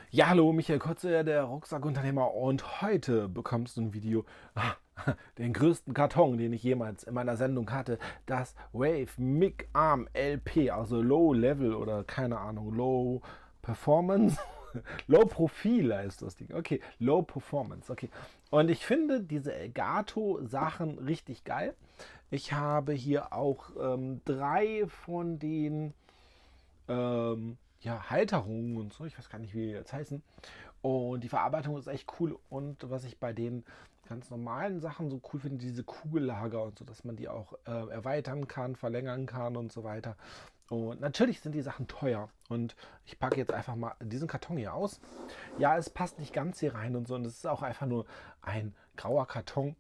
Ja, hallo, Michael Kotze, der Rucksackunternehmer, und heute bekommst du ein Video, den größten Karton, den ich jemals in meiner Sendung hatte, das Wave Mic Arm LP, also Low Level oder keine Ahnung, Low Performance, Low Profil heißt das Ding, okay, Low Performance, okay. Und ich finde diese Elgato-Sachen richtig geil. Ich habe hier auch drei von den ja, Halterungen und so. Ich weiß gar nicht, wie die jetzt heißen. Und die Verarbeitung ist echt cool. Und was ich bei den ganz normalen Sachen so cool finde, diese Kugellager und so, dass man die auch erweitern kann, verlängern kann und so weiter. Und natürlich sind die Sachen teuer. Und ich packe jetzt einfach mal diesen Karton hier aus. Ja, es passt nicht ganz hier rein und so. Und es ist auch einfach nur ein grauer Karton.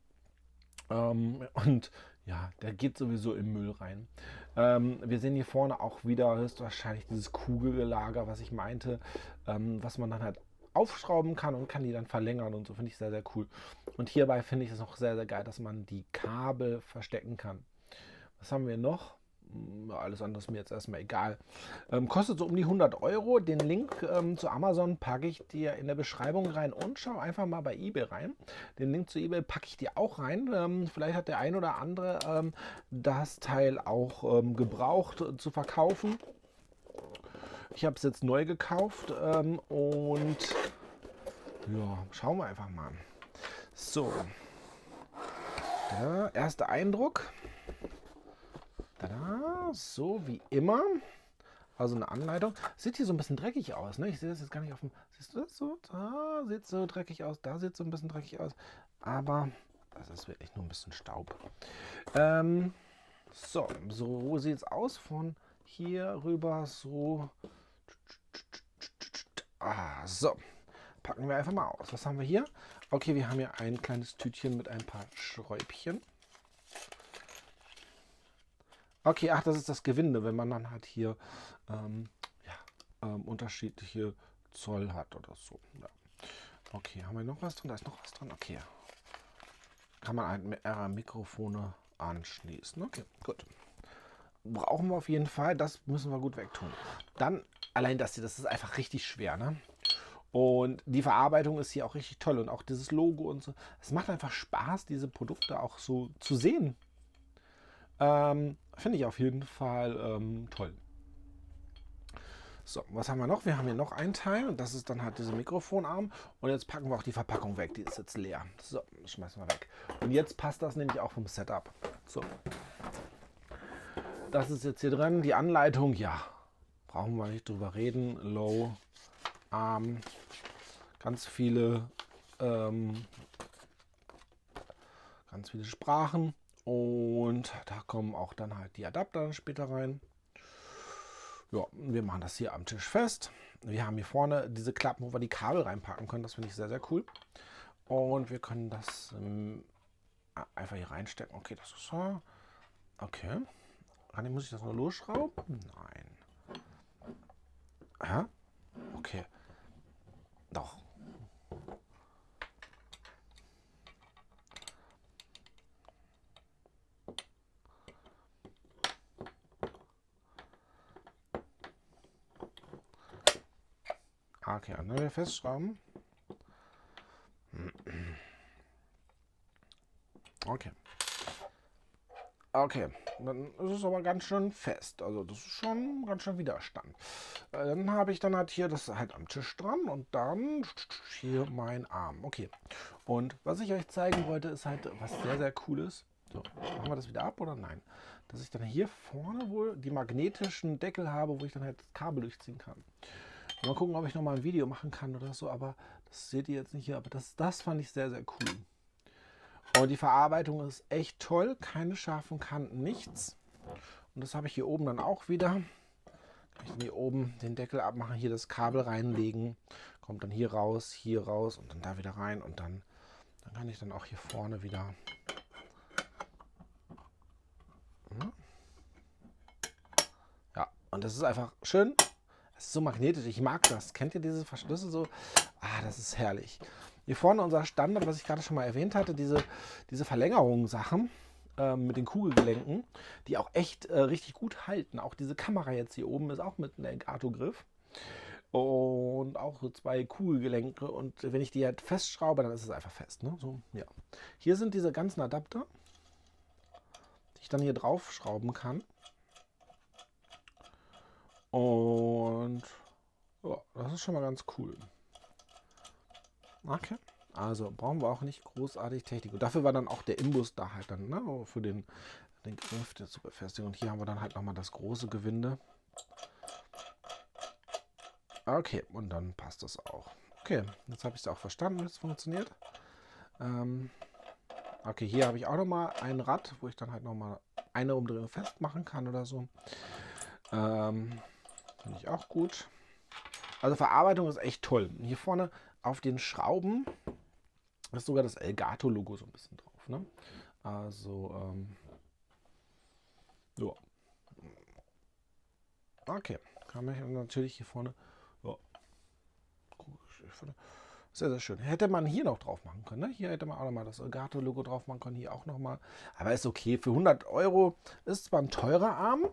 Und ja, der geht sowieso im Müll rein. Wir sehen hier vorne auch wieder höchstwahrscheinlich dieses Kugellager, was ich meinte, was man dann halt aufschrauben kann und kann die dann verlängern und so. Finde ich sehr, sehr cool. Und hierbei finde ich es auch sehr, sehr geil, dass man die Kabel verstecken kann. Was haben wir noch? Alles andere ist mir jetzt erstmal egal. Kostet so um die 100 Euro. Den Link zu Amazon packe ich dir in der Beschreibung rein und schau einfach mal bei eBay rein. Den Link zu eBay packe ich dir auch rein. Vielleicht hat der ein oder andere das Teil auch gebraucht zu verkaufen. Ich habe es jetzt neu gekauft und ja, schauen wir einfach mal. So, der erste Eindruck. Tada, so wie immer. Also eine Anleitung. Sieht hier so ein bisschen dreckig aus, ne? Ich sehe das jetzt gar nicht auf dem. Siehst du das so? Da sieht es so dreckig aus, da sieht es so ein bisschen dreckig aus. Aber das ist wirklich nur ein bisschen Staub. Ähm, so sieht es aus von hier rüber. So. So. Packen wir einfach mal aus. Was haben wir hier? Okay, wir haben hier ein kleines Tütchen mit ein paar Schräubchen. Okay, ach, das ist das Gewinde, wenn man dann halt hier unterschiedliche Zoll hat oder so. Ja. Okay, haben wir noch was drin? Da ist noch was drin. Okay. Kann man halt mehrere Mikrofone anschließen. Okay, gut. Brauchen wir auf jeden Fall. Das müssen wir gut wegtun. Dann, allein das hier, das ist einfach richtig schwer, ne? Und die Verarbeitung ist hier auch richtig toll. Und auch dieses Logo und so. Es macht einfach Spaß, diese Produkte auch so zu sehen. Finde ich auf jeden Fall toll. So, was haben wir noch? Wir haben hier noch ein Teil und das ist dann halt dieser Mikrofonarm. Und jetzt packen wir auch die Verpackung weg, die ist jetzt leer. So, das schmeißen wir weg. Und jetzt passt das nämlich auch vom Setup. So, das ist jetzt hier drin. Die Anleitung, ja, brauchen wir nicht drüber reden. Low, Arm, ganz viele Sprachen. Und da kommen auch dann halt die Adapter später rein. Ja, wir machen das hier am Tisch fest. Wir haben hier vorne diese Klappen, wo wir die Kabel reinpacken können. Das finde ich sehr, sehr cool. Und wir können das einfach hier reinstecken. Okay, das ist so. Okay. Muss ich das nur losschrauben? Nein. Hä? Okay. Doch. Okay, dann wir festschrauben. Okay. Okay, dann ist es aber ganz schön fest. Also das ist schon ganz schön Widerstand. Dann habe ich dann halt hier das halt am Tisch dran und dann hier mein Arm. Okay. Und was ich euch zeigen wollte, ist halt was sehr, sehr cooles. So, machen wir das wieder ab oder nein? Dass ich dann hier vorne wohl die magnetischen Deckel habe, wo ich dann halt das Kabel durchziehen kann. Mal gucken, ob ich noch mal ein Video machen kann oder so, aber das seht ihr jetzt nicht hier. Aber das fand ich sehr, sehr cool. Und die Verarbeitung ist echt toll. Keine scharfen Kanten, nichts. Und das habe ich hier oben dann auch wieder. Kann ich dann hier oben den Deckel abmachen, hier das Kabel reinlegen. Kommt dann hier raus und dann da wieder rein. Und dann kann ich dann auch hier vorne wieder... Ja, und das ist einfach schön. Es ist so magnetisch. Ich mag das. Kennt ihr diese Verschlüsse so? Ah, das ist herrlich. Hier vorne unser Standard, was ich gerade schon mal erwähnt hatte, diese Verlängerungssachen mit den Kugelgelenken, die auch echt richtig gut halten. Auch diese Kamera jetzt hier oben ist auch mit einem Elgato-Griff. Und auch so zwei Kugelgelenke und wenn ich die halt festschraube, dann ist es einfach fest. Ne? So, ja. Hier sind diese ganzen Adapter, die ich dann hier drauf schrauben kann. Und ja, das ist schon mal ganz cool. Okay. Also brauchen wir auch nicht großartig Technik. Und dafür war dann auch der Imbus da halt dann, ne, für den Griff der zu befestigen. Und hier haben wir dann halt nochmal das große Gewinde. Okay, und dann passt das auch. Okay, jetzt habe ich es auch verstanden, wie es funktioniert. Okay, hier habe ich auch nochmal ein Rad, wo ich dann halt nochmal eine Umdrehung festmachen kann oder so. Finde ich auch gut. Also Verarbeitung ist echt toll. Hier vorne auf den Schrauben ist sogar das Elgato-Logo so ein bisschen drauf. Ne? Also, ja. Okay, kann man natürlich hier vorne. Ja. Sehr, sehr schön. Hätte man hier noch drauf machen können. Ne? Hier hätte man auch nochmal das Elgato-Logo drauf machen können. Hier auch nochmal. Aber ist okay. Für 100 Euro ist zwar ein teurer Arm.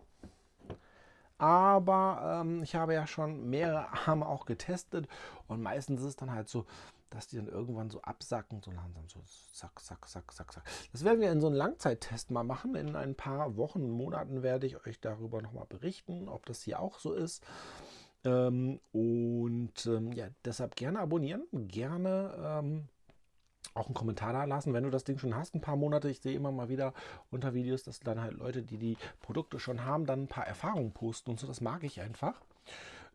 Aber ich habe ja schon mehrere Arme auch getestet. Und meistens ist es dann halt so, dass die dann irgendwann so absacken. So langsam so zack, zack, zack, zack, zack. Das werden wir in so einem Langzeittest mal machen. In ein paar Wochen, Monaten werde ich euch darüber nochmal berichten, ob das hier auch so ist. Ja, deshalb gerne abonnieren, gerne auch einen Kommentar da lassen, wenn du das Ding schon hast, ein paar Monate. Ich sehe immer mal wieder unter Videos, dass dann halt Leute, die die Produkte schon haben, dann ein paar Erfahrungen posten und so. Das mag ich einfach.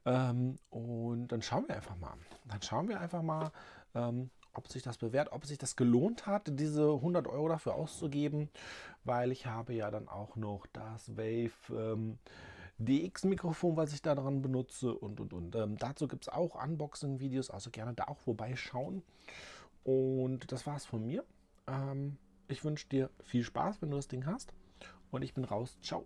Und dann schauen wir einfach mal. Ob sich das bewährt, ob sich das gelohnt hat, diese 100 Euro dafür auszugeben, weil ich habe ja dann auch noch das Wave DX-Mikrofon, was ich da dran benutze und. Dazu gibt es auch Unboxing-Videos, also gerne da auch vorbeischauen. Und das war's von mir. Ich wünsche dir viel Spaß, wenn du das Ding hast. Und ich bin raus. Ciao.